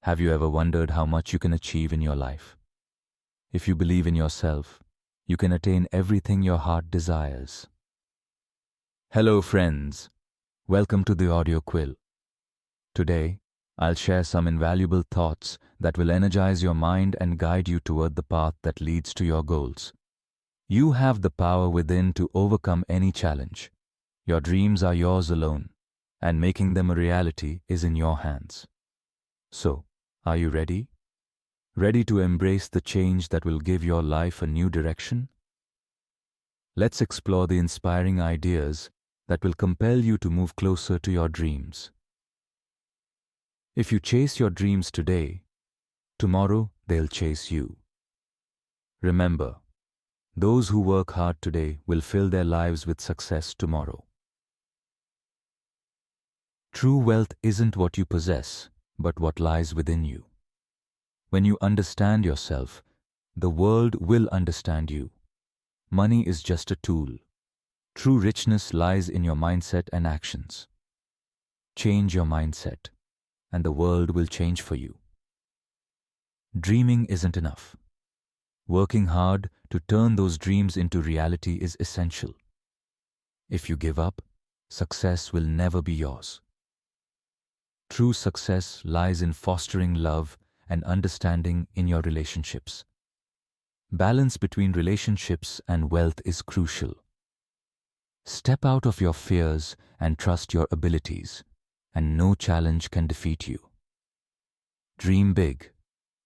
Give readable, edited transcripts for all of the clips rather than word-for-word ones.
Have you ever wondered how much you can achieve in your life? If you believe in yourself, you can attain everything your heart desires. Hello friends, welcome to the Audio Quill. Today, I'll share some invaluable thoughts that will energize your mind and guide you toward the path that leads to your goals. You have the power within to overcome any challenge. Your dreams are yours alone, and making them a reality is in your hands. So, are you ready? Ready to embrace the change that will give your life a new direction? Let's explore the inspiring ideas that will compel you to move closer to your dreams. If you chase your dreams today, tomorrow they'll chase you. Remember, those who work hard today will fill their lives with success tomorrow. True wealth isn't what you possess, but what lies within you. When you understand yourself, the world will understand you. Money is just a tool. True richness lies in your mindset and actions. Change your mindset, and the world will change for you. Dreaming isn't enough. Working hard to turn those dreams into reality is essential. If you give up, success will never be yours. True success lies in fostering love and understanding in your relationships. Balance between relationships and wealth is crucial. Step out of your fears and trust your abilities, and no challenge can defeat you. Dream big,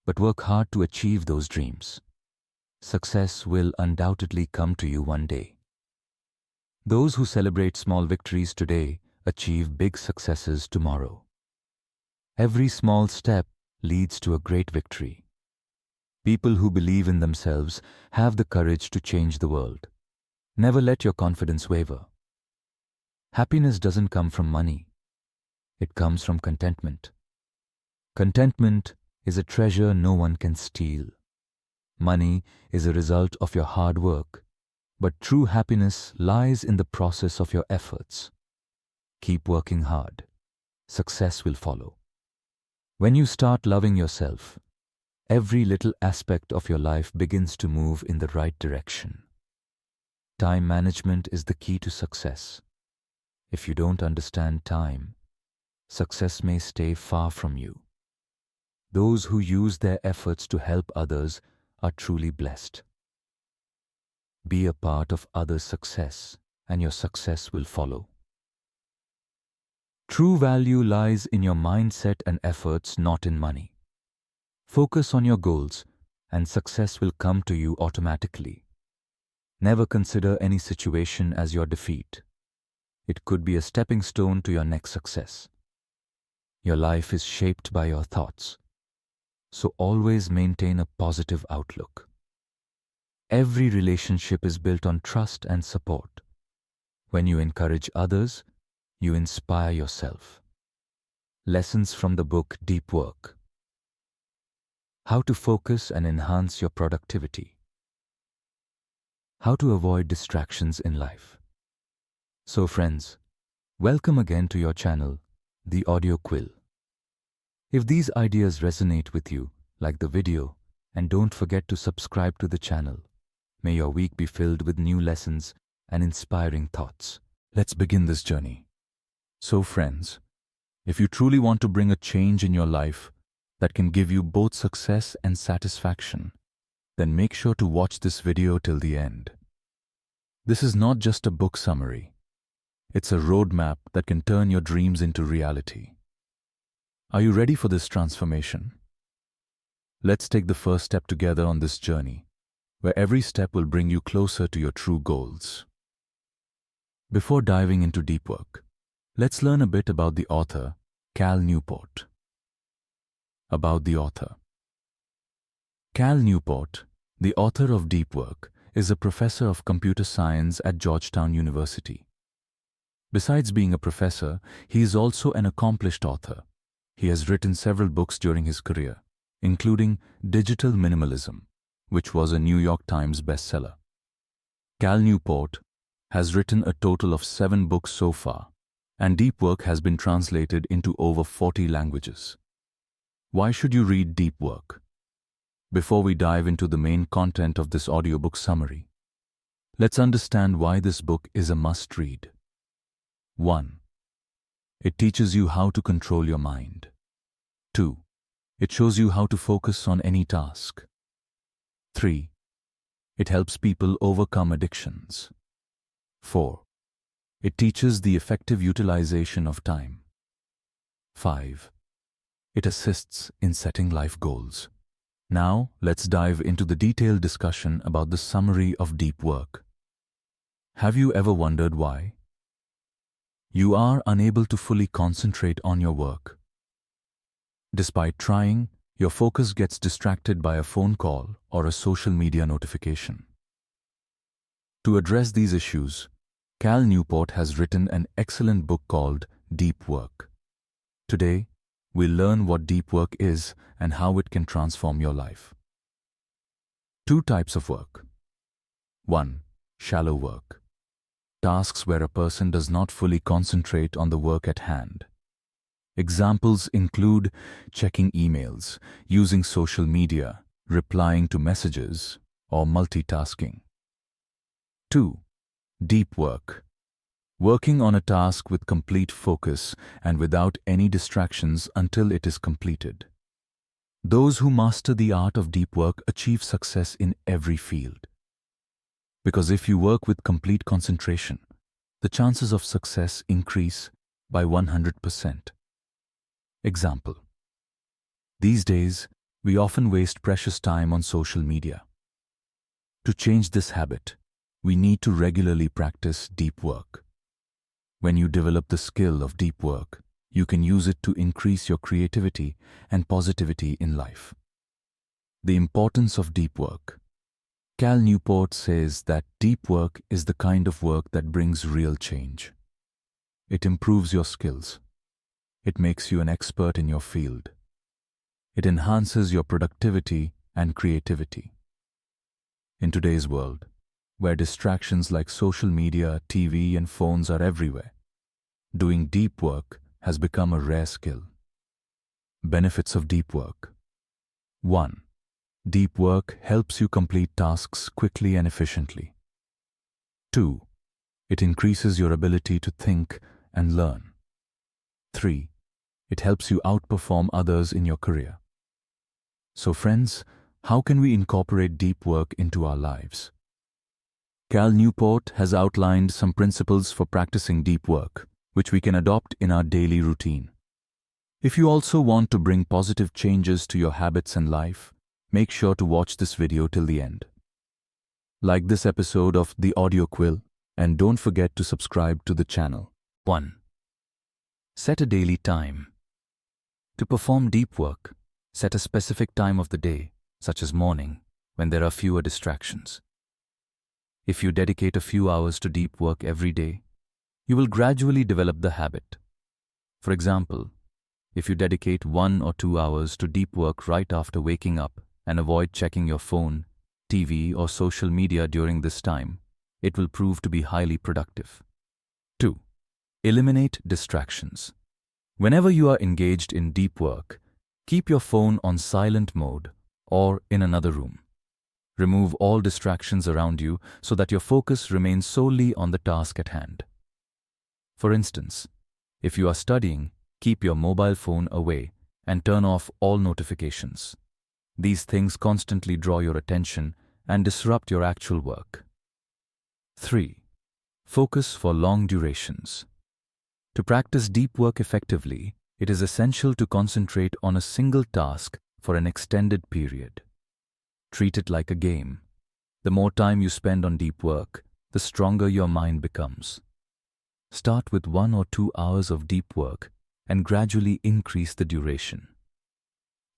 but work hard to achieve those dreams. Success will undoubtedly come to you one day. Those who celebrate small victories today achieve big successes tomorrow. Every small step leads to a great victory. People who believe in themselves have the courage to change the world. Never let your confidence waver. Happiness doesn't come from money. It comes from contentment. Contentment is a treasure no one can steal. Money is a result of your hard work, but true happiness lies in the process of your efforts. Keep working hard. Success will follow. When you start loving yourself, every little aspect of your life begins to move in the right direction. Time management is the key to success. If you don't understand time, success may stay far from you. Those who use their efforts to help others are truly blessed. Be a part of others' success, and your success will follow. True value lies in your mindset and efforts, not in money. Focus on your goals, and success will come to you automatically. Never consider any situation as your defeat. It could be a stepping stone to your next success. Your life is shaped by your thoughts, so always maintain a positive outlook. Every relationship is built on trust and support. When you encourage others, you inspire yourself. Lessons from the book Deep Work. How to focus and enhance your productivity. How to avoid distractions in life. So friends, welcome again to your channel, The Audio Quill. If these ideas resonate with you, like the video, and don't forget to subscribe to the channel. May your week be filled with new lessons and inspiring thoughts. Let's begin this journey. So friends, if you truly want to bring a change in your life that can give you both success and satisfaction, then make sure to watch this video till the end. This is not just a book summary. It's a roadmap that can turn your dreams into reality. Are you ready for this transformation? Let's take the first step together on this journey, where every step will bring you closer to your true goals. Before diving into deep work, let's learn a bit about the author, Cal Newport. About the author. Cal Newport, the author of Deep Work, is a professor of computer science at Georgetown University. Besides being a professor, he is also an accomplished author. He has written several books during his career, including Digital Minimalism, which was a New York Times bestseller. Cal Newport has written a total of 7 books so far, and Deep Work has been translated into over 40 languages. Why should you read Deep Work? Before we dive into the main content of this audiobook summary, let's understand why this book is a must-read. 1. It teaches you how to control your mind. 2. It shows you how to focus on any task. 3. It helps people overcome addictions. 4. It teaches the effective utilization of time. 5. It assists in setting life goals. Now, let's dive into the detailed discussion about the summary of Deep Work. Have you ever wondered why? You are unable to fully concentrate on your work. Despite trying, your focus gets distracted by a phone call or a social media notification. To address these issues, Cal Newport has written an excellent book called Deep Work. Today, we'll learn what deep work is and how it can transform your life. 2 types of work. 1. Shallow work. Tasks where a person does not fully concentrate on the work at hand. Examples include checking emails, using social media, replying to messages, or multitasking. 2. Deep work. Working on a task with complete focus and without any distractions until it is completed. Those who master the art of deep work achieve success in every field. Because if you work with complete concentration, the chances of success increase by 100%. Example. These days, we often waste precious time on social media. To change this habit, we need to regularly practice deep work. When you develop the skill of deep work, you can use it to increase your creativity and positivity in life. The importance of deep work. Cal Newport says that deep work is the kind of work that brings real change. It improves your skills. It makes you an expert in your field. It enhances your productivity and creativity. In today's world, where distractions like social media, TV, and phones are everywhere, doing deep work has become a rare skill. Benefits of deep work. 1. Deep work helps you complete tasks quickly and efficiently. 2. It increases your ability to think and learn. 3. It helps you outperform others in your career. So friends, how can we incorporate deep work into our lives? Cal Newport has outlined some principles for practicing deep work, which we can adopt in our daily routine. If you also want to bring positive changes to your habits and life, make sure to watch this video till the end. Like this episode of The Audio Quill, and don't forget to subscribe to the channel. 1. Set a daily time. To perform deep work, set a specific time of the day, such as morning, when there are fewer distractions. If you dedicate a few hours to deep work every day, you will gradually develop the habit. For example, if you dedicate 1 or 2 hours to deep work right after waking up and avoid checking your phone, TV, or social media during this time, it will prove to be highly productive. 2. Eliminate distractions. Whenever you are engaged in deep work, keep your phone on silent mode or in another room. Remove all distractions around you so that your focus remains solely on the task at hand. For instance, if you are studying, keep your mobile phone away and turn off all notifications. These things constantly draw your attention and disrupt your actual work. 3. Focus for long durations. To practice deep work effectively, it is essential to concentrate on a single task for an extended period. Treat it like a game. The more time you spend on deep work, the stronger your mind becomes. Start with 1 or 2 hours of deep work and gradually increase the duration.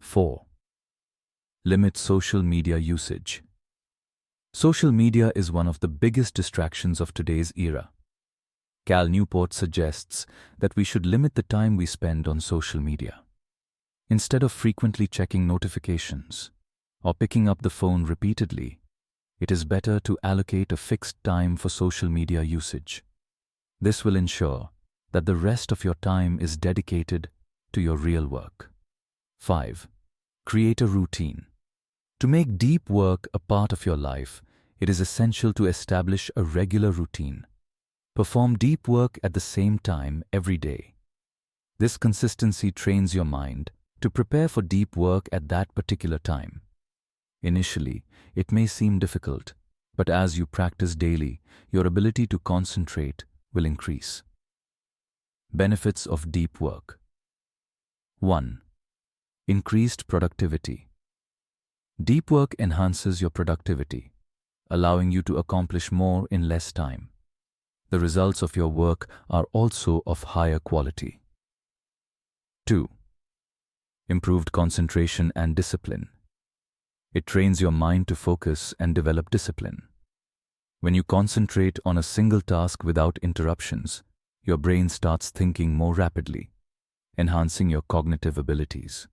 4. Limit social media usage. Social media is one of the biggest distractions of today's era. Cal Newport suggests that we should limit the time we spend on social media. Instead of frequently checking notifications or picking up the phone repeatedly, it is better to allocate a fixed time for social media usage. This will ensure that the rest of your time is dedicated to your real work. 5. Create a routine. To make deep work a part of your life, it is essential to establish a regular routine. Perform deep work at the same time every day. This consistency trains your mind to prepare for deep work at that particular time. Initially, it may seem difficult, but as you practice daily, your ability to concentrate will increase. Benefits of deep work. 1. Increased productivity. Deep work enhances your productivity, allowing you to accomplish more in less time. The results of your work are also of higher quality. 2. Improved concentration and discipline. It trains your mind to focus and develop discipline. When you concentrate on a single task without interruptions, your brain starts thinking more rapidly, enhancing your cognitive abilities.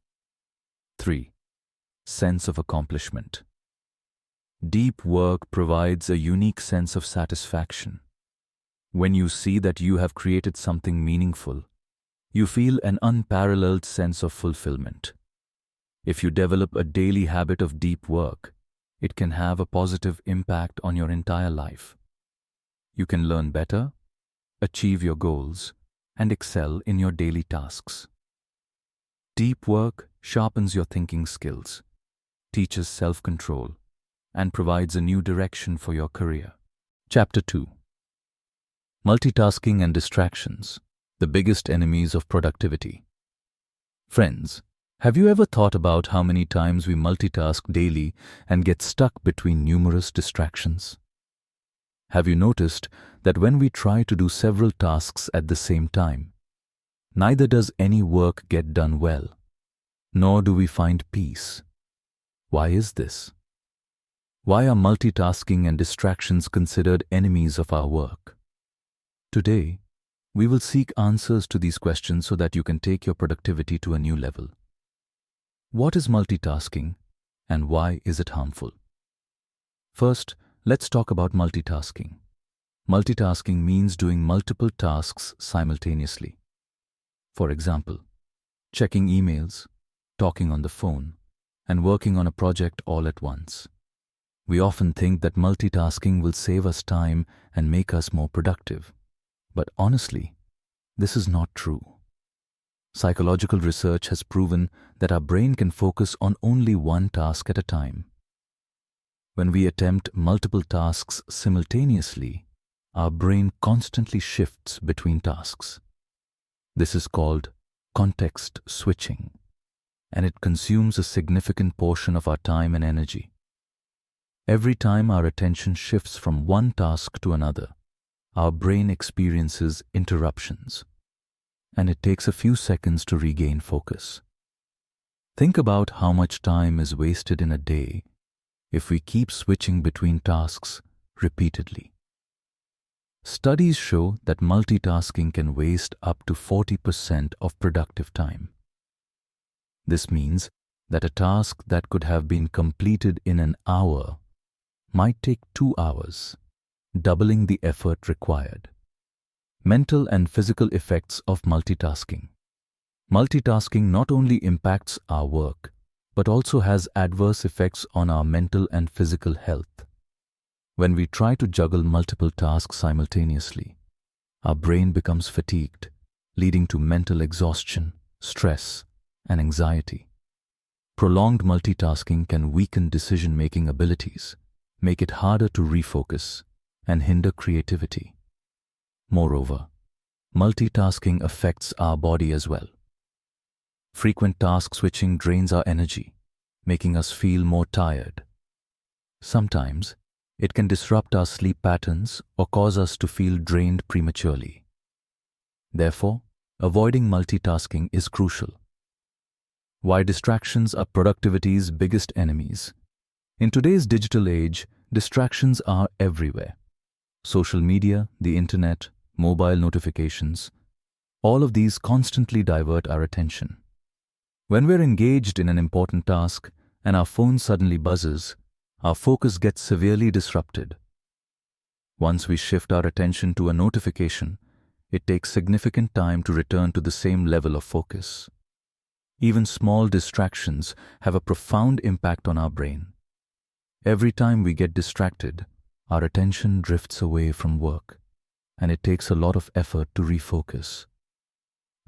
3. Sense of accomplishment. Deep work provides a unique sense of satisfaction. When you see that you have created something meaningful, you feel an unparalleled sense of fulfillment. If you develop a daily habit of deep work, it can have a positive impact on your entire life. You can learn better, achieve your goals, and excel in your daily tasks. Deep work sharpens your thinking skills, teaches self-control, and provides a new direction for your career. Chapter 2. Multitasking and distractions, the biggest enemies of productivity. Friends, have you ever thought about how many times we multitask daily and get stuck between numerous distractions? Have you noticed that when we try to do several tasks at the same time, neither does any work get done well, nor do we find peace? Why is this? Why are multitasking and distractions considered enemies of our work? Today, we will seek answers to these questions so that you can take your productivity to a new level. What is multitasking and why is it harmful? First, let's talk about multitasking. Multitasking means doing multiple tasks simultaneously. For example, checking emails, talking on the phone, and working on a project all at once. We often think that multitasking will save us time and make us more productive. But honestly, this is not true. Psychological research has proven that our brain can focus on only one task at a time. When we attempt multiple tasks simultaneously, our brain constantly shifts between tasks. This is called context switching, and it consumes a significant portion of our time and energy. Every time our attention shifts from one task to another, our brain experiences interruptions, and it takes a few seconds to regain focus. Think about how much time is wasted in a day if we keep switching between tasks repeatedly. Studies show that multitasking can waste up to 40% of productive time. This means that a task that could have been completed in an hour might take 2 hours, doubling the effort required. Mental and physical effects of multitasking. Multitasking not only impacts our work, but also has adverse effects on our mental and physical health. When we try to juggle multiple tasks simultaneously, our brain becomes fatigued, leading to mental exhaustion, stress, and anxiety. Prolonged multitasking can weaken decision-making abilities, make it harder to refocus, and hinder creativity. Moreover, multitasking affects our body as well. Frequent task switching drains our energy, making us feel more tired. Sometimes, it can disrupt our sleep patterns or cause us to feel drained prematurely. Therefore, avoiding multitasking is crucial. Why distractions are productivity's biggest enemies. In today's digital age, distractions are everywhere. Social media, the internet, mobile notifications, all of these constantly divert our attention. When we're engaged in an important task and our phone suddenly buzzes, our focus gets severely disrupted. Once we shift our attention to a notification, it takes significant time to return to the same level of focus. Even small distractions have a profound impact on our brain. Every time we get distracted, our attention drifts away from work, and it takes a lot of effort to refocus.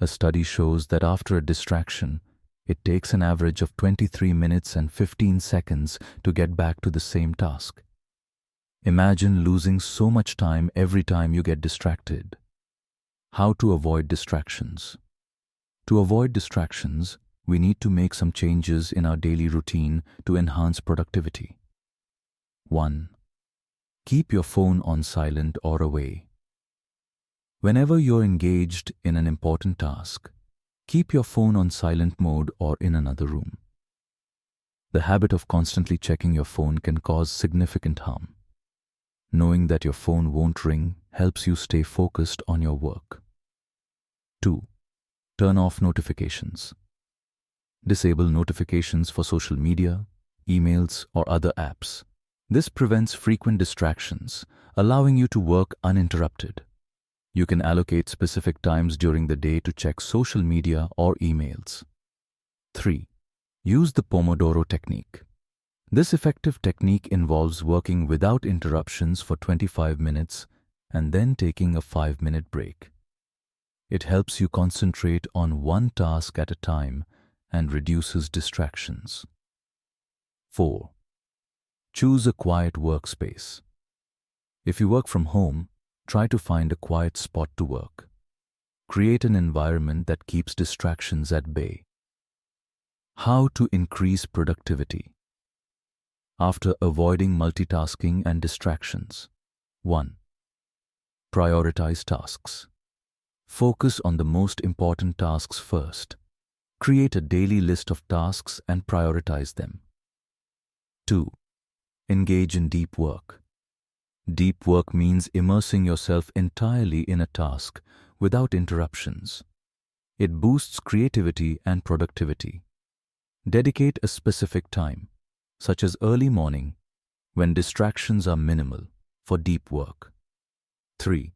A study shows that after a distraction, it takes an average of 23 minutes and 15 seconds to get back to the same task. Imagine losing so much time every time you get distracted. How to avoid distractions? To avoid distractions, we need to make some changes in our daily routine to enhance productivity. 1. Keep your phone on silent or away. Whenever you're engaged in an important task, keep your phone on silent mode or in another room. The habit of constantly checking your phone can cause significant harm. Knowing that your phone won't ring helps you stay focused on your work. 2. Turn off notifications. Disable notifications for social media, emails, or other apps. This prevents frequent distractions, allowing you to work uninterrupted. You can allocate specific times during the day to check social media or emails. 3. Use the Pomodoro technique. This effective technique involves working without interruptions for 25 minutes and then taking a 5-minute break. It helps you concentrate on one task at a time and reduces distractions. 4. Choose a quiet workspace. If you work from home, try to find a quiet spot to work. Create an environment that keeps distractions at bay. How to increase productivity? After avoiding multitasking and distractions. 1. Prioritize tasks. Focus on the most important tasks first. Create a daily list of tasks and prioritize them. 2. Engage in deep work. Deep work means immersing yourself entirely in a task without interruptions. It boosts creativity and productivity. Dedicate a specific time, such as early morning, when distractions are minimal, for deep work. 3.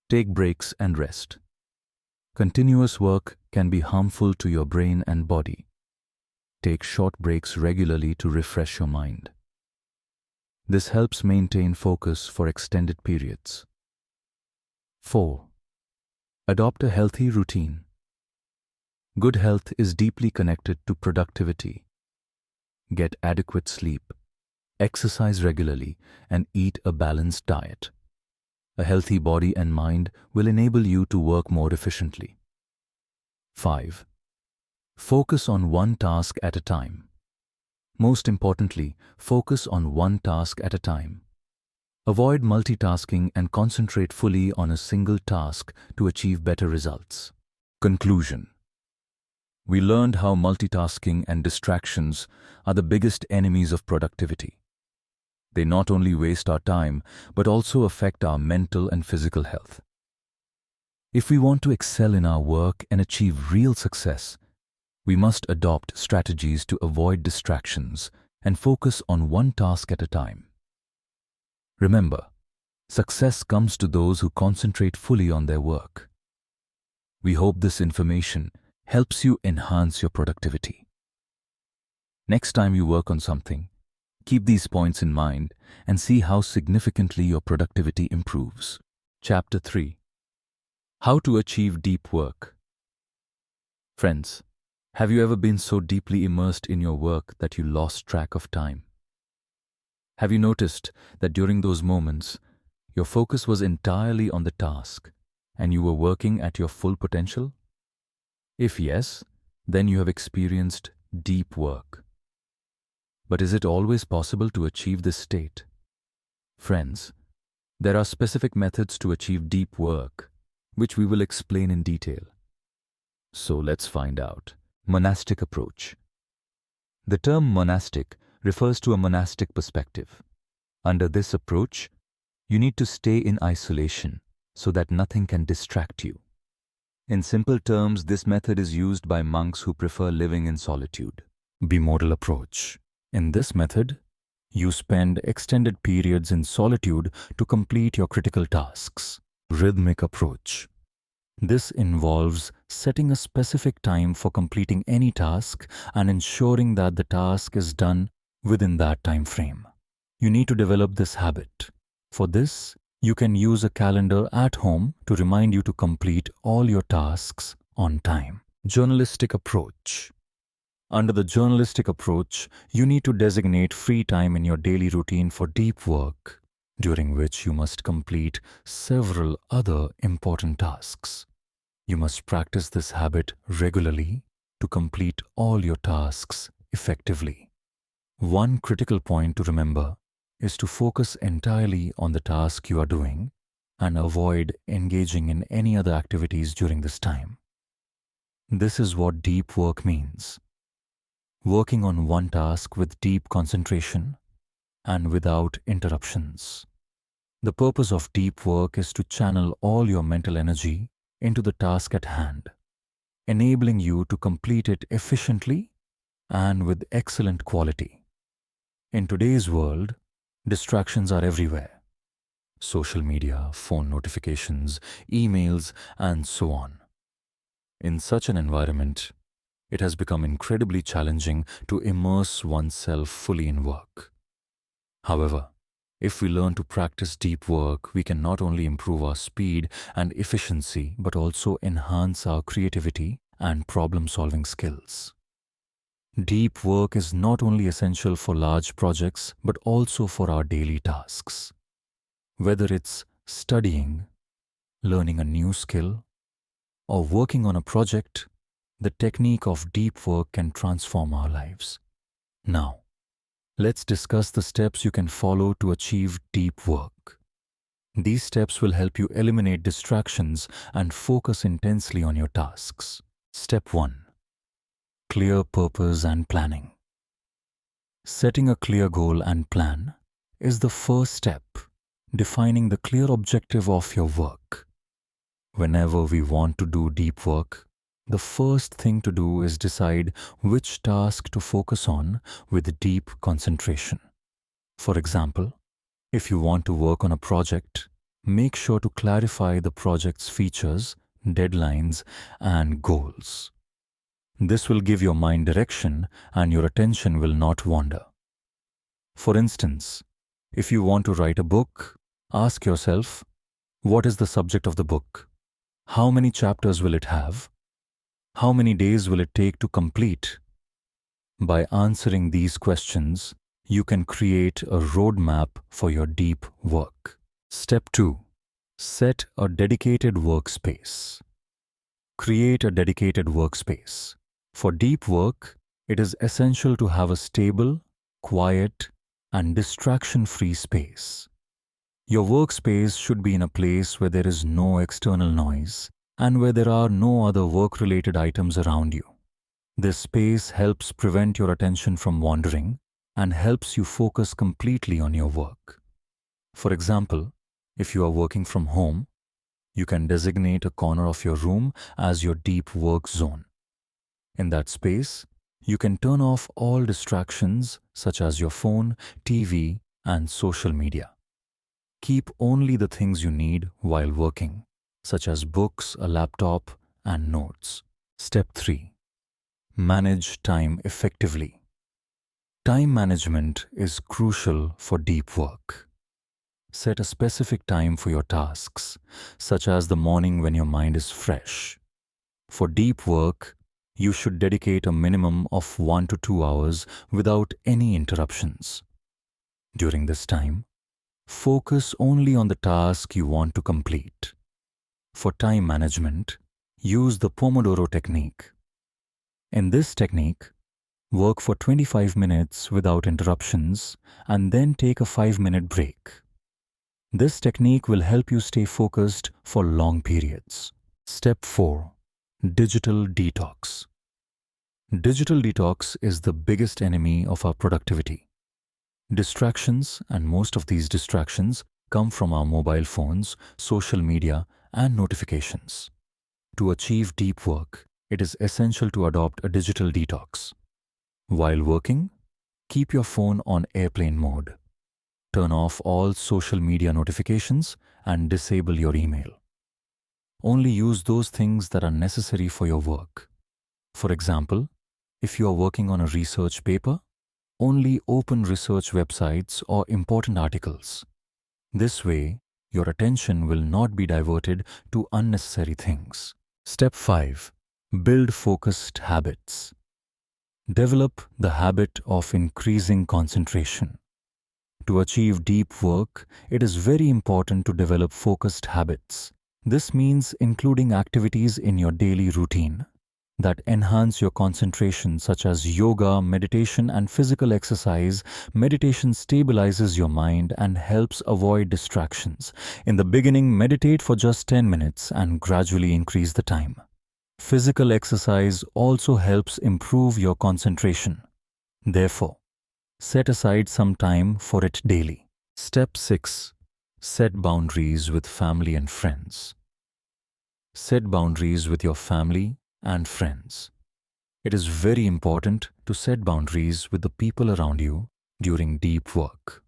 Take breaks and rest. Continuous work can be harmful to your brain and body. Take short breaks regularly to refresh your mind. This helps maintain focus for extended periods. 4. Adopt a healthy routine. Good health is deeply connected to productivity. Get adequate sleep, exercise regularly, and eat a balanced diet. A healthy body and mind will enable you to work more efficiently. 5. Focus on one task at a time. Most importantly, focus on one task at a time. Avoid multitasking and concentrate fully on a single task to achieve better results. Conclusion. We learned how multitasking and distractions are the biggest enemies of productivity. They not only waste our time, but also affect our mental and physical health. If we want to excel in our work and achieve real success, we must adopt strategies to avoid distractions and focus on one task at a time. Remember, success comes to those who concentrate fully on their work. We hope this information helps you enhance your productivity. Next time you work on something, keep these points in mind and see how significantly your productivity improves. Chapter 3. How to achieve deep work. Friends, have you ever been so deeply immersed in your work that you lost track of time? Have you noticed that during those moments, your focus was entirely on the task and you were working at your full potential? If yes, then you have experienced deep work. But is it always possible to achieve this state? Friends, there are specific methods to achieve deep work, which we will explain in detail. So let's find out. Monastic approach. The term monastic refers to a monastic perspective. Under this approach, you need to stay in isolation so that nothing can distract you. In simple terms, this method is used by monks who prefer living in solitude. Bimodal approach. In this method, you spend extended periods in solitude to complete your critical tasks. Rhythmic approach. This involves setting a specific time for completing any task and ensuring that the task is done within that time frame. You need to develop this habit. For this, you can use a calendar at home to remind you to complete all your tasks on time. Journalistic approach. Under the journalistic approach, you need to designate free time in your daily routine for deep work, during which you must complete several other important tasks. You must practice this habit regularly to complete all your tasks effectively. One critical point to remember is to focus entirely on the task you are doing and avoid engaging in any other activities during this time. This is what deep work means. Working on one task with deep concentration and without interruptions. The purpose of deep work is to channel all your mental energy into the task at hand, enabling you to complete it efficiently and with excellent quality. In today's world, distractions are everywhere. Social media, phone notifications, emails, and so on. In such an environment, it has become incredibly challenging to immerse oneself fully in work. However, if we learn to practice deep work, we can not only improve our speed and efficiency, but also enhance our creativity and problem-solving skills. Deep work is not only essential for large projects, but also for our daily tasks. Whether it's studying, learning a new skill, or working on a project, the technique of deep work can transform our lives. Now, let's discuss the steps you can follow to achieve deep work. These steps will help you eliminate distractions and focus intensely on your tasks. Step 1. Clear purpose and planning. Setting a clear goal and plan is the first step, defining the clear objective of your work. Whenever we want to do deep work, the first thing to do is decide which task to focus on with deep concentration. For example, if you want to work on a project, make sure to clarify the project's features, deadlines, and goals. This will give your mind direction and your attention will not wander. For instance, if you want to write a book, ask yourself, what is the subject of the book? How many chapters will it have? How many days will it take to complete? By answering these questions, you can create a roadmap for your deep work. Step 2. Set a dedicated workspace. Create a dedicated workspace. For deep work, it is essential to have a stable, quiet, and distraction-free space. Your workspace should be in a place where there is no external noise and where there are no other work-related items around you. This space helps prevent your attention from wandering and helps you focus completely on your work. For example, if you are working from home, you can designate a corner of your room as your deep work zone. In that space, you can turn off all distractions such as your phone, TV, and social media. Keep only the things you need while working, such as books, a laptop, and notes. Step 3. Manage time effectively. Time management is crucial for deep work. Set a specific time for your tasks, such as the morning when your mind is fresh. For deep work, you should dedicate a minimum of 1 to 2 hours without any interruptions. During this time, focus only on the task you want to complete. For time management, use the Pomodoro technique. In this technique, work for 25 minutes without interruptions and then take a 5-minute break. This technique will help you stay focused for long periods. Step 4. Digital detox. Digital detox is the biggest enemy of our productivity. Distractions, and most of these distractions, come from our mobile phones, social media, and notifications. To achieve deep work, it is essential to adopt a digital detox. While working, keep your phone on airplane mode. Turn off all social media notifications and disable your email. Only use those things that are necessary for your work. For example, if you are working on a research paper, only open research websites or important articles. This way, your attention will not be diverted to unnecessary things. Step 5. Build focused habits. Develop the habit of increasing concentration. To achieve deep work, it is very important to develop focused habits. This means including activities in your daily routine that enhance your concentration, such as yoga, meditation, and physical exercise. Meditation stabilizes your mind and helps avoid distractions. In the beginning, meditate for just 10 minutes and gradually increase the time. Physical exercise also helps improve your concentration. Therefore, set aside some time for it daily. Step 6. Set boundaries with family and friends. Set boundaries with your family and friends. It is very important to set boundaries with the people around you during deep work.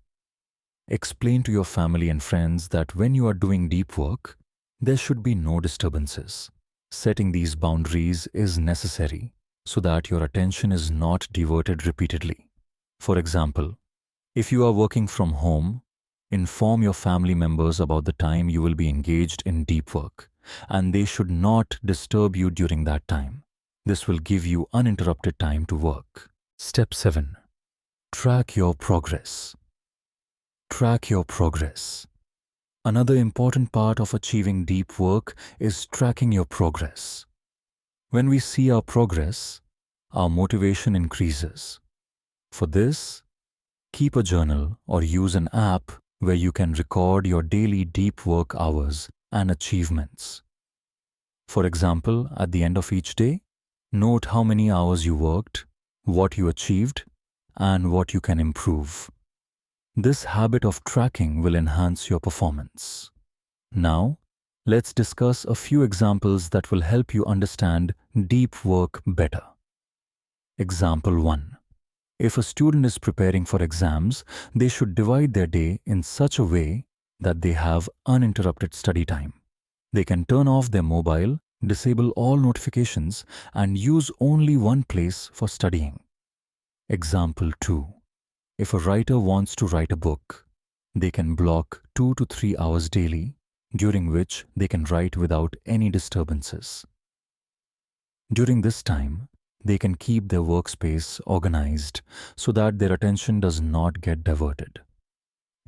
Explain to your family and friends that when you are doing deep work, there should be no disturbances. Setting these boundaries is necessary so that your attention is not diverted repeatedly. For example, if you are working from home, inform your family members about the time you will be engaged in deep work, and they should not disturb you during that time. This will give you uninterrupted time to work. Step 7. Track your progress. Track your progress. Another important part of achieving deep work is tracking your progress. When we see our progress, our motivation increases. For this, keep a journal or use an app where you can record your daily deep work hours and achievements. For example, at the end of each day, note how many hours you worked, what you achieved, and what you can improve. This habit of tracking will enhance your performance. Now, let's discuss a few examples that will help you understand deep work better. Example 1. If a student is preparing for exams, they should divide their day in such a way that they have uninterrupted study time. They can turn off their mobile, disable all notifications, and use only one place for studying. Example 2. If a writer wants to write a book, they can block 2 to 3 hours daily, during which they can write without any disturbances. During this time, they can keep their workspace organized so that their attention does not get diverted.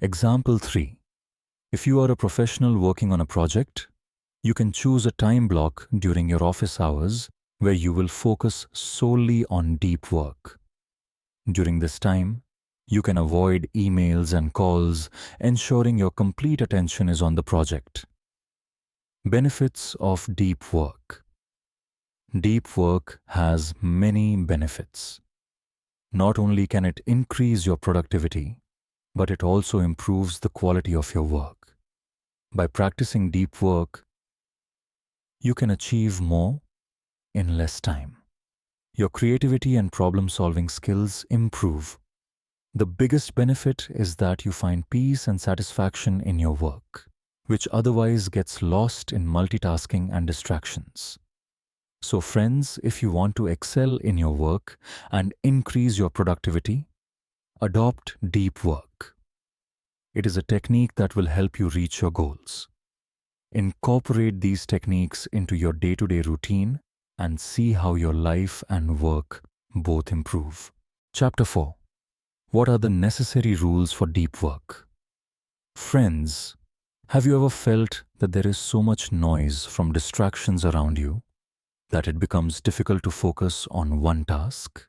Example 3. If you are a professional working on a project, you can choose a time block during your office hours where you will focus solely on deep work. During this time, you can avoid emails and calls, ensuring your complete attention is on the project. Benefits of deep work. Deep work has many benefits. Not only can it increase your productivity, but it also improves the quality of your work. By practicing deep work, you can achieve more in less time. Your creativity and problem-solving skills improve. The biggest benefit is that you find peace and satisfaction in your work, which otherwise gets lost in multitasking and distractions. So friends, if you want to excel in your work and increase your productivity, adopt deep work. It is a technique that will help you reach your goals. Incorporate these techniques into your day-to-day routine and see how your life and work both improve. Chapter 4. What are the necessary rules for deep work? Friends, have you ever felt that there is so much noise from distractions around you that it becomes difficult to focus on one task?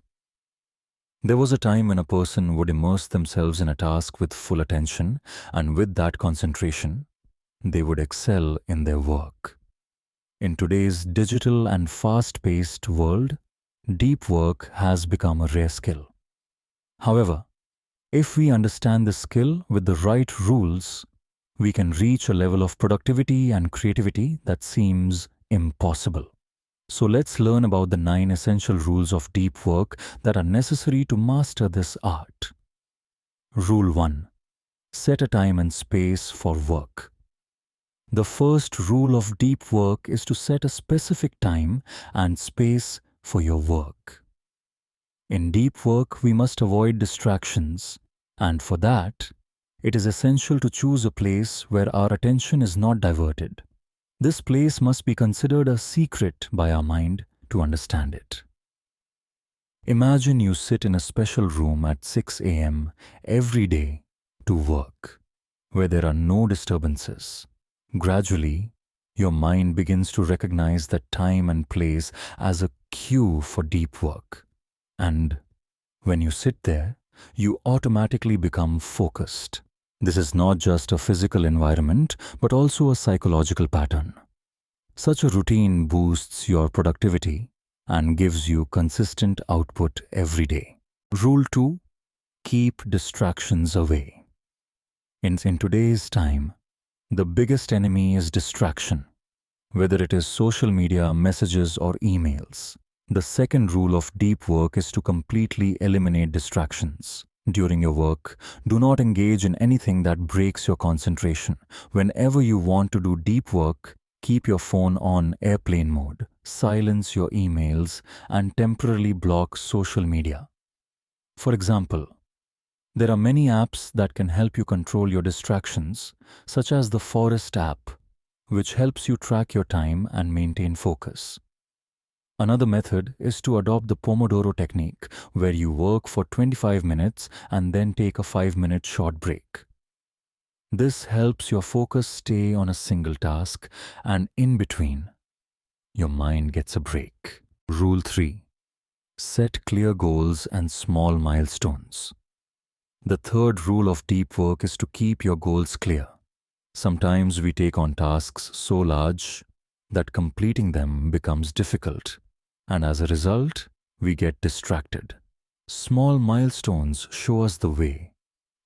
There was a time when a person would immerse themselves in a task with full attention, and with that concentration, they would excel in their work. In today's digital and fast-paced world, deep work has become a rare skill. However, if we understand the skill with the right rules, we can reach a level of productivity and creativity that seems impossible. So let's learn about the 9 essential rules of deep work that are necessary to master this art. Rule 1. Set a time and space for work. The first rule of deep work is to set a specific time and space for your work. In deep work, we must avoid distractions, and for that, it is essential to choose a place where our attention is not diverted. This place must be considered a secret by our mind to understand it. Imagine you sit in a special room at 6 a.m. every day to work, where there are no disturbances. Gradually, your mind begins to recognize that time and place as a cue for deep work. And when you sit there, you automatically become focused. This is not just a physical environment, but also a psychological pattern. Such a routine boosts your productivity and gives you consistent output every day. Rule 2. Keep distractions away. In today's time, the biggest enemy is distraction, whether it is social media, messages, or emails. The second rule of deep work is to completely eliminate distractions. During your work, do not engage in anything that breaks your concentration. Whenever you want to do deep work, keep your phone on airplane mode, silence your emails, and temporarily block social media. For example, there are many apps that can help you control your distractions, such as the Forest app, which helps you track your time and maintain focus. Another method is to adopt the Pomodoro technique, where you work for 25 minutes and then take a 5-minute short break. This helps your focus stay on a single task, and in between, your mind gets a break. Rule 3. Set clear goals and small milestones. The third rule of deep work is to keep your goals clear. Sometimes we take on tasks so large that completing them becomes difficult, and as a result, we get distracted. Small milestones show us the way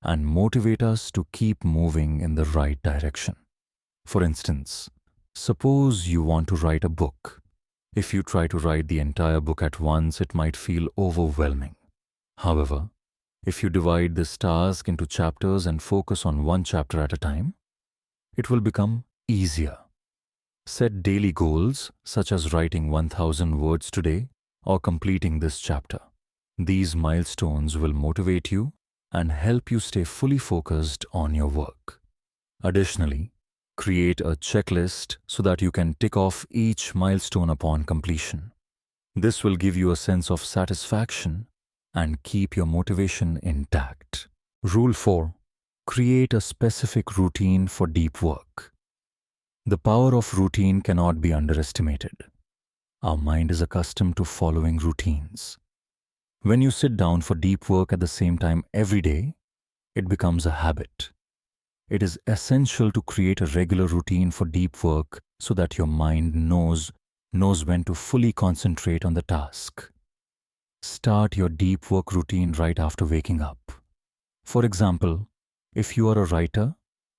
and motivate us to keep moving in the right direction. For instance, suppose you want to write a book. If you try to write the entire book at once, it might feel overwhelming. However, if you divide this task into chapters and focus on one chapter at a time, it will become easier. Set daily goals, such as writing 1,000 words today or completing this chapter. These milestones will motivate you and help you stay fully focused on your work. Additionally, create a checklist so that you can tick off each milestone upon completion. This will give you a sense of satisfaction and keep your motivation intact. Rule 4. Create a specific routine for deep work. The power of routine cannot be underestimated. Our mind is accustomed to following routines. When you sit down for deep work at the same time every day, it becomes a habit. It is essential to create a regular routine for deep work so that your mind knows when to fully concentrate on the task. Start your deep work routine right after waking up. For example, if you are a writer,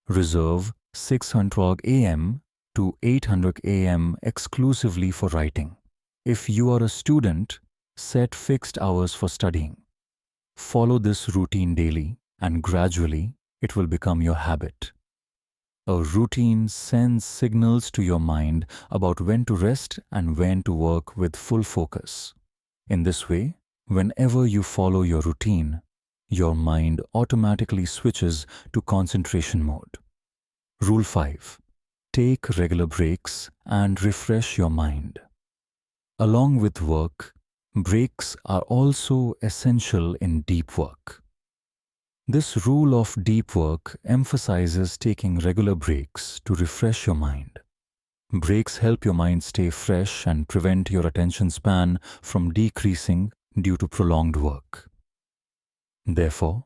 reserve 6:00 a.m. to 8:00 a.m. exclusively for writing. If you are a student, set fixed hours for studying. Follow this routine daily, and gradually it will become your habit. A routine sends signals to your mind about when to rest and when to work with full focus. In this way, whenever you follow your routine, your mind automatically switches to concentration mode. Rule 5. Take regular breaks and refresh your mind. Along with work, breaks are also essential in deep work. This rule of deep work emphasizes taking regular breaks to refresh your mind. Breaks help your mind stay fresh and prevent your attention span from decreasing due to prolonged work. Therefore,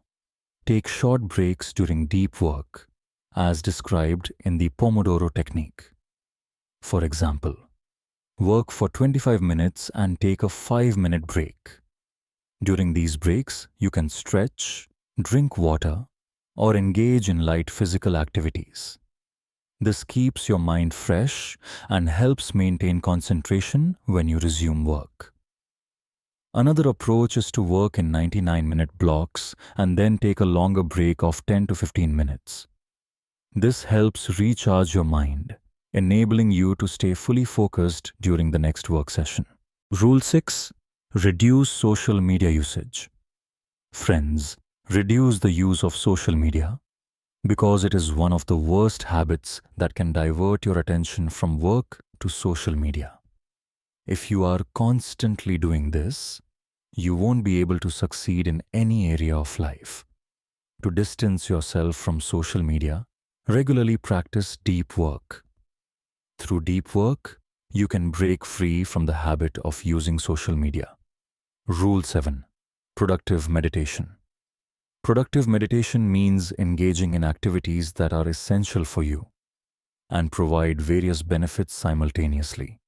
take short breaks during deep work, as described in the Pomodoro technique. For example, work for 25 minutes and take a 5-minute break. During these breaks, you can stretch, drink water, or engage in light physical activities. This keeps your mind fresh and helps maintain concentration when you resume work. Another approach is to work in 99-minute blocks and then take a longer break of 10 to 15 minutes. This helps recharge your mind, enabling you to stay fully focused during the next work session. Rule 6. Reduce social media usage. Friends, reduce the use of social media because it is one of the worst habits that can divert your attention from work to social media. If you are constantly doing this, you won't be able to succeed in any area of life. To distance yourself from social media, regularly practice deep work. Through deep work, you can break free from the habit of using social media. Rule 7. Productive meditation. Productive meditation means engaging in activities that are essential for you and provide various benefits simultaneously,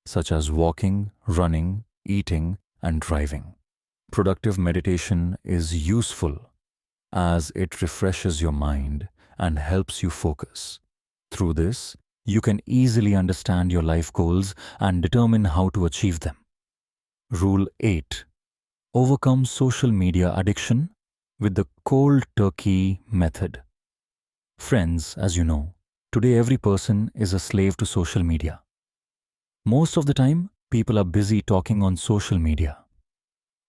such as walking, running, eating, and driving. Productive meditation is useful as it refreshes your mind and helps you focus. Through this, you can easily understand your life goals and determine how to achieve them. Rule 8. Overcome social media addiction with the cold turkey method. Friends, as you know, today every person is a slave to social media. Most of the time, people are busy talking on social media.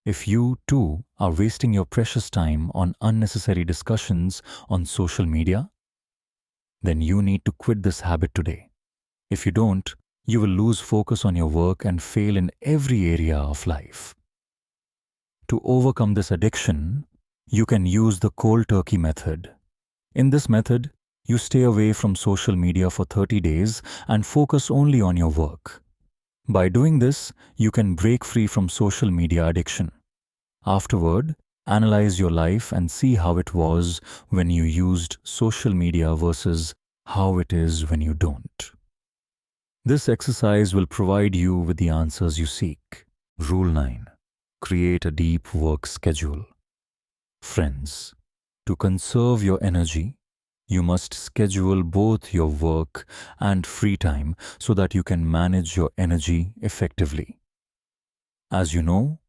If you, too, are wasting your precious time on unnecessary discussions on social media, then you need to quit this habit today. If you don't, you will lose focus on your work and fail in every area of life. To overcome this addiction, you can use the cold turkey method. In this method, you stay away from social media for 30 days and focus only on your work. By doing this, you can break free from social media addiction. Afterward, analyze your life and see how it was when you used social media versus how it is when you don't. This exercise will provide you with the answers you seek. Rule 9. Create a deep work schedule. Friends, to conserve your energy, you must schedule both your work and free time so that you can manage your energy effectively. As you know,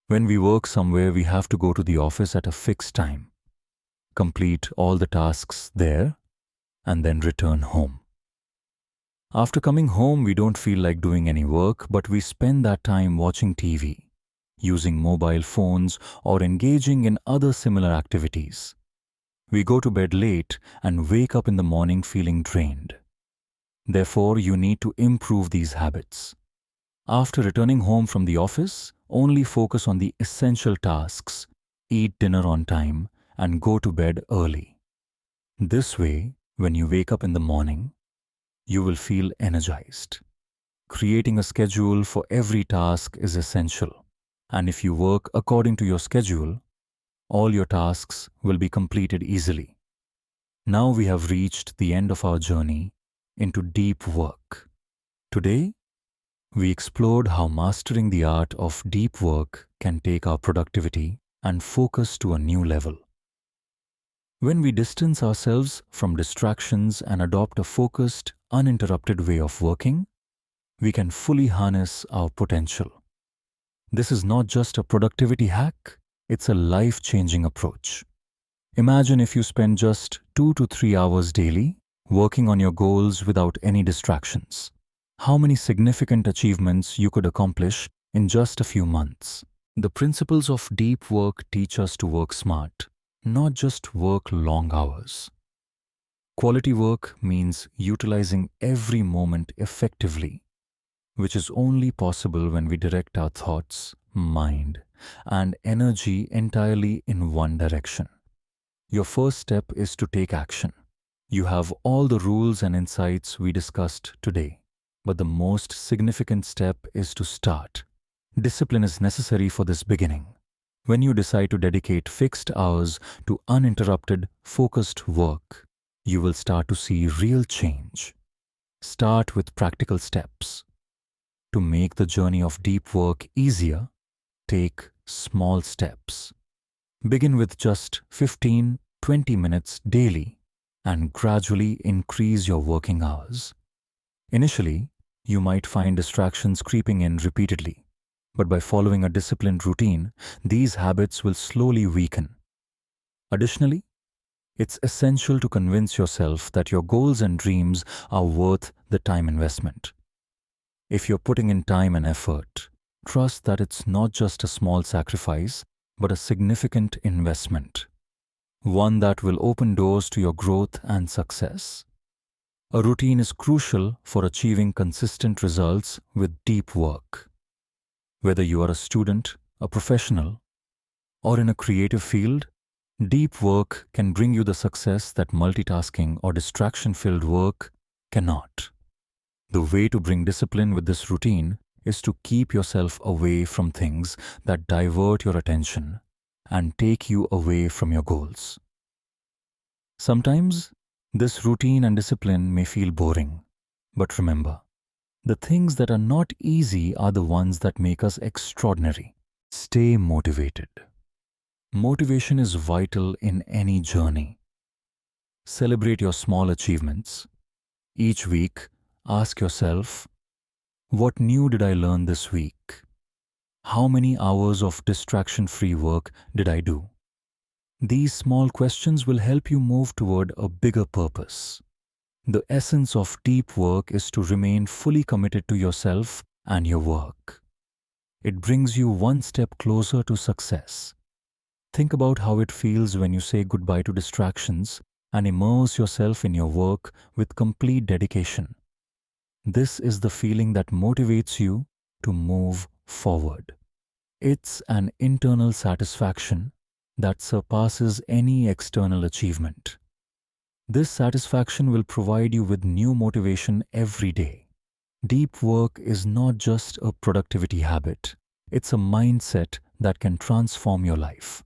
when we work somewhere, we have to go to the office at a fixed time, complete all the tasks there, and then return home. After coming home, we don't feel like doing any work, but we spend that time watching TV, using mobile phones, or engaging in other similar activities. We go to bed late and wake up in the morning feeling drained. Therefore, you need to improve these habits. After returning home from the office, only focus on the essential tasks, eat dinner on time, and go to bed early. This way, when you wake up in the morning, you will feel energized. Creating a schedule for every task is essential, and if you work according to your schedule, all your tasks will be completed easily. Now we have reached the end of our journey into deep work. Today, we explored how mastering the art of deep work can take our productivity and focus to a new level. When we distance ourselves from distractions and adopt a focused, uninterrupted way of working, we can fully harness our potential. This is not just a productivity hack, it's a life-changing approach. Imagine if you spend just 2 to 3 hours daily working on your goals without any distractions. How many significant achievements you could accomplish in just a few months. The principles of deep work teach us to work smart, not just work long hours. Quality work means utilizing every moment effectively, which is only possible when we direct our thoughts, mind, and energy entirely in one direction. Your first step is to take action. You have all the rules and insights we discussed today. But the most significant step is to start. Discipline is necessary for this beginning. When you decide to dedicate fixed hours to uninterrupted, focused work, you will start to see real change. Start with practical steps. To make the journey of deep work easier, take small steps. Begin with just 15-20 minutes daily and gradually increase your working hours. Initially, you might find distractions creeping in repeatedly, but by following a disciplined routine, these habits will slowly weaken. Additionally, It's essential to convince yourself that your goals and dreams are worth the time investment. If you're putting in time and effort, trust that it's not just a small sacrifice, but a significant investment, one that will open doors to your growth and success. A routine is crucial for achieving consistent results with deep work. Whether you are a student, a professional, or in a creative field, deep work can bring you the success that multitasking or distraction-filled work cannot. The way to bring discipline with this routine is to keep yourself away from things that divert your attention and take you away from your goals. Sometimes, this routine and discipline may feel boring, but remember, the things that are not easy are the ones that make us extraordinary. Stay motivated. Motivation is vital in any journey. Celebrate your small achievements. Each week, ask yourself, what new did I learn this week? How many hours of distraction-free work did I do? These small questions will help you move toward a bigger purpose. The essence of deep work is to remain fully committed to yourself and your work. It brings you one step closer to success. Think about how it feels when you say goodbye to distractions and immerse yourself in your work with complete dedication. This is the feeling that motivates you to move forward. It's an internal satisfaction that surpasses any external achievement. This satisfaction will provide you with new motivation every day. Deep work is not just a productivity habit, it's a mindset that can transform your life.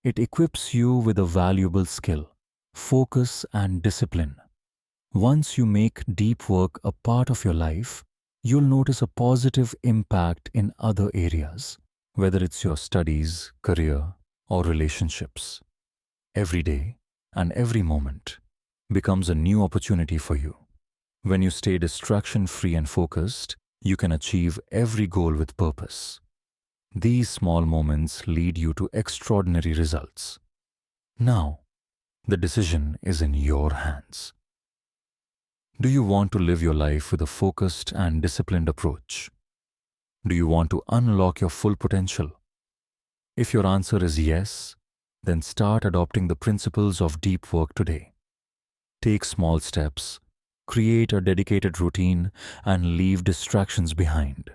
It equips you with a valuable skill, focus and discipline. Once you make deep work a part of your life, you'll notice a positive impact in other areas, whether it's your studies, career, or relationships. Every day and every moment becomes a new opportunity for you. When you stay distraction-free and focused, you can achieve every goal with purpose. These small moments lead you to extraordinary results. Now, the decision is in your hands. Do you want to live your life with a focused and disciplined approach? Do you want to unlock your full potential? If your answer is yes, then start adopting the principles of deep work today. Take small steps, create a dedicated routine, and leave distractions behind.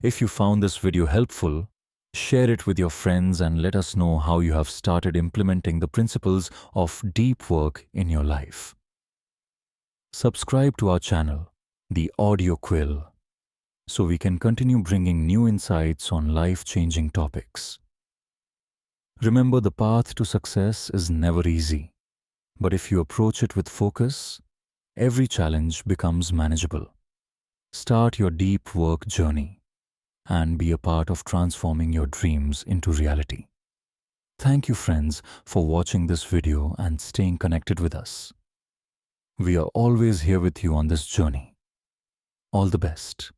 If you found this video helpful, share it with your friends and let us know how you have started implementing the principles of deep work in your life. Subscribe to our channel, The Audio Quill, so we can continue bringing new insights on life-changing topics. Remember, the path to success is never easy, but if you approach it with focus, every challenge becomes manageable. Start your deep work journey and be a part of transforming your dreams into reality. Thank you, friends, for watching this video and staying connected with us. We are always here with you on this journey. All the best.